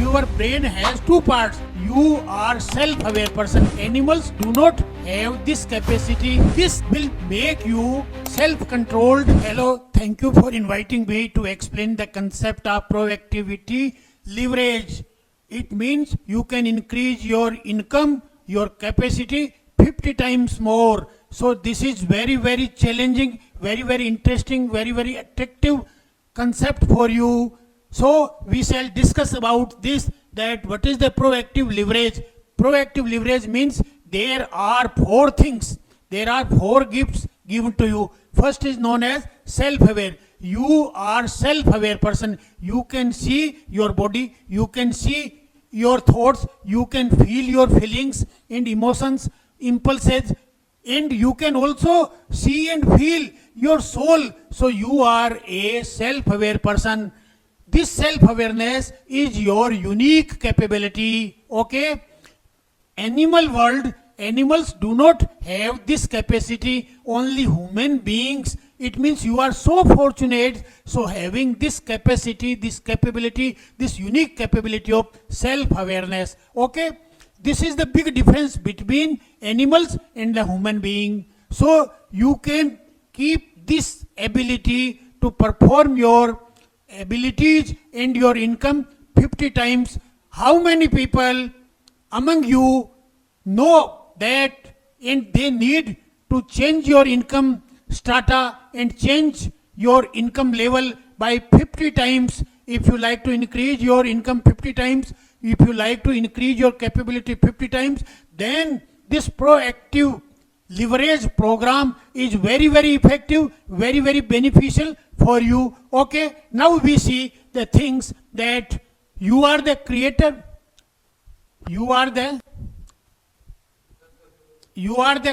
your brain has two parts. You are self-aware person. Animals do not have this capacity. This will make you self-controlled. Hello, thank you for inviting me to explain the concept of proactivity leverage. It means you can increase your income, your capacity 50 times more. So this is very, very challenging, very, very interesting, very, very attractive concept for you. So we shall discuss about this, that what is the proactive leverage. Proactive leverage means there are four things, there are four gifts given to you. First is known as self-aware. You are self-aware person. You can see your body, you can see your thoughts, you can feel your feelings and emotions, impulses, and you can also see and feel your soul. So you are a self-aware person. This self-awareness is your unique capability. Okay? Animal world, animals do not have this capacity, only human beings. It means you are so fortunate, so having this capacity, this capability, this unique capability of self-awareness. Okay? This is the big difference between animals and the human being. So you can keep this ability to perform your abilities and your income 50 times. How many people among you know that and they need to change your income strata and change your income level by 50 times? If you like to increase your income 50 times, if you like to increase your capability 50 times, then this proactive leverage program is very, very effective, very, very beneficial for you. Okay, now we see the things that you are the creator, you are the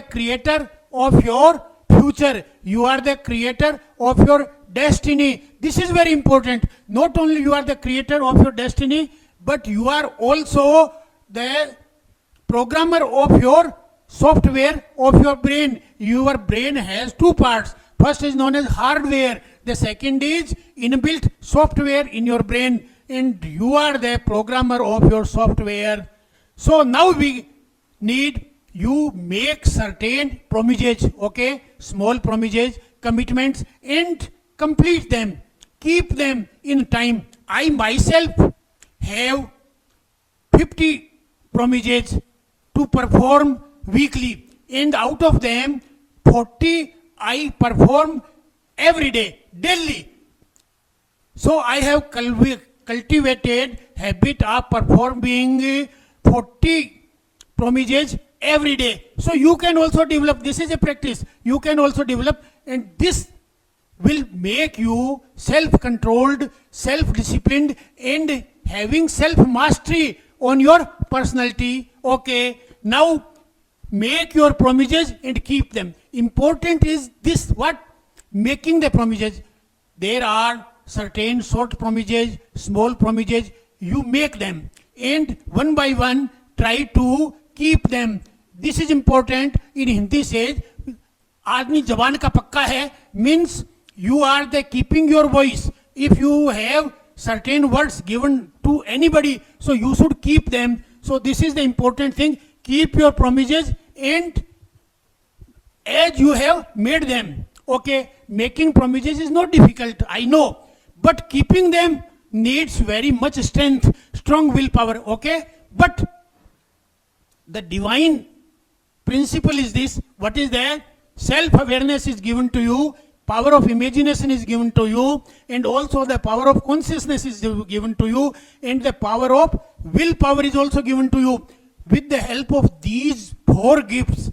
creator of your future, you are the creator of your destiny. This is very important. Not only you are the creator of your destiny, but you are also the programmer of your software of your brain. Your brain has two parts. First is known as hardware. The second is inbuilt software in your brain, and you are the programmer of your software. So now we need you make certain promises, okay, small promises, commitments, and complete them. Keep them in time. I myself have 50 promises to perform weekly, and out of them 40 I perform every day, daily. So I have cultivated habit of performing 40 promises every day. So you can also develop, this is a practice, you can also develop, and this will make you self-controlled, self-disciplined, and having self-mastery on your personality. Okay, now make your promises and keep them. Important is this, what? Making the promises. There are certain short promises, small promises, you make them, and one by one try to keep them. This is important. In Hindi says, आदमी जबान का पक्का है, means you are the keeping your voice. If you have certain words given to anybody, so you should keep them. So this is the important thing. Keep your promises, and as you have made them. Okay, making promises is not difficult, I know, but keeping them needs very much strength, strong willpower. Okay, but the divine principle is this. What is that? Self-awareness is given to you, power of imagination is given to you, and also the power of consciousness is given to you, and the power of willpower is also given to you. With the help of these four gifts,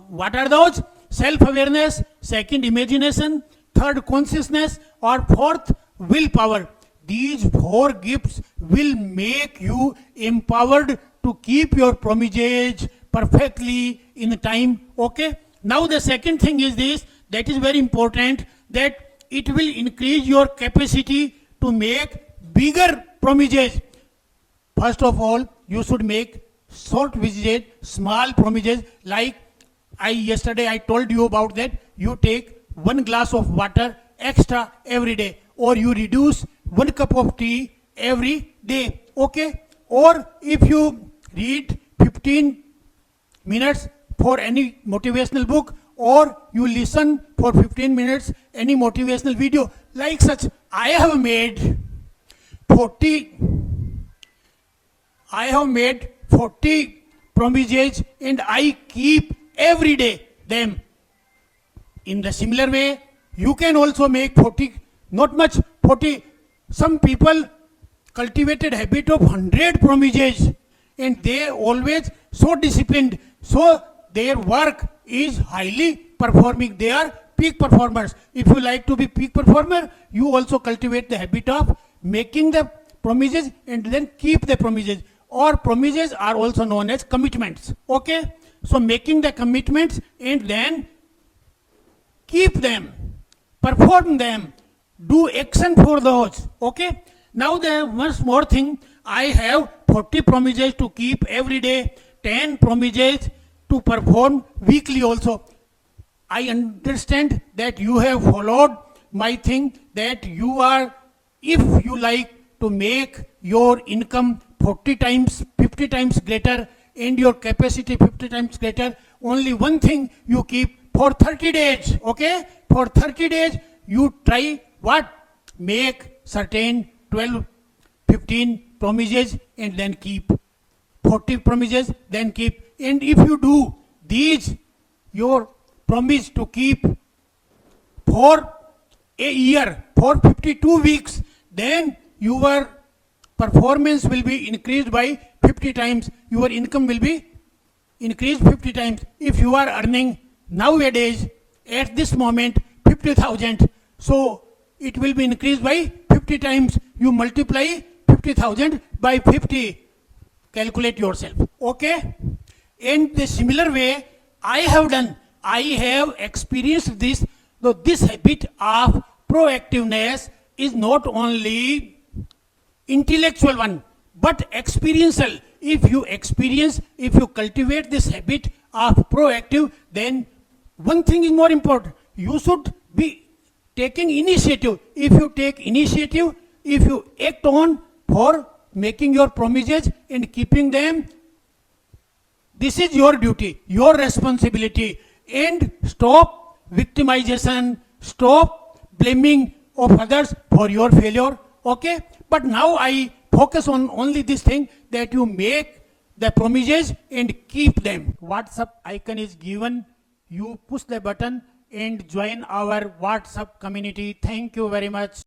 what are those? Self-awareness, second imagination, third consciousness, or fourth willpower. These four gifts will make you empowered to keep your promises perfectly in time. Okay, now the second thing is this, that is very important, that it will increase your capacity to make bigger promises. First of all, you should make short visit, small promises. Like yesterday I told you about that. You take 1 glass of water extra every day, or you reduce 1 cup of tea every day. Okay, or if you read 15 minutes for any motivational book, or you listen for 15 minutes any motivational video, like such. I have made 40 promises and I keep every day them. In the similar way, you can also make 40, not much, 40. Some people cultivated habit of 100 promises and they always so disciplined, so their work is highly performing. They are peak performers. If you like to be peak performer, you also cultivate the habit of making the promises and then keep the promises. Or promises are also known as commitments. Okay? So making the commitments and then keep them, perform them, do action for those. Okay? Now there is one more thing. I have 40 promises to keep every day, 10 promises to perform weekly also. I understand that you have followed my thing, that you are, if you like to make your income 40 times, 50 times greater and your capacity 50 times greater, only one thing you keep for 30 days, okay? For 30 days, you try what? Make certain 12, 15 promises and then keep. 40 promises, then keep. And if you do these, your promise to keep for a year, for 52 weeks, then your performance will be increased by 50 times. Your income will be increased 50 times. If you are earning nowadays, at this moment, 50,000, so it will be increased by 50 times. You multiply 50,000 by 50. Calculate yourself. Okay? In the similar way, I have experienced this. So this habit of proactiveness is not only intellectual one, but experiential. If you experience, if you cultivate this habit of proactive, then one thing is more important. You should be taking initiative. If you take initiative, if you act on for making your promises and keeping them, this is your duty, your responsibility. And stop victimization, stop blaming of others for your failure. Okay? But now I focus on only this thing, that you make the promises and keep them. WhatsApp icon is given. You push the button and join our WhatsApp community. Thank you very much.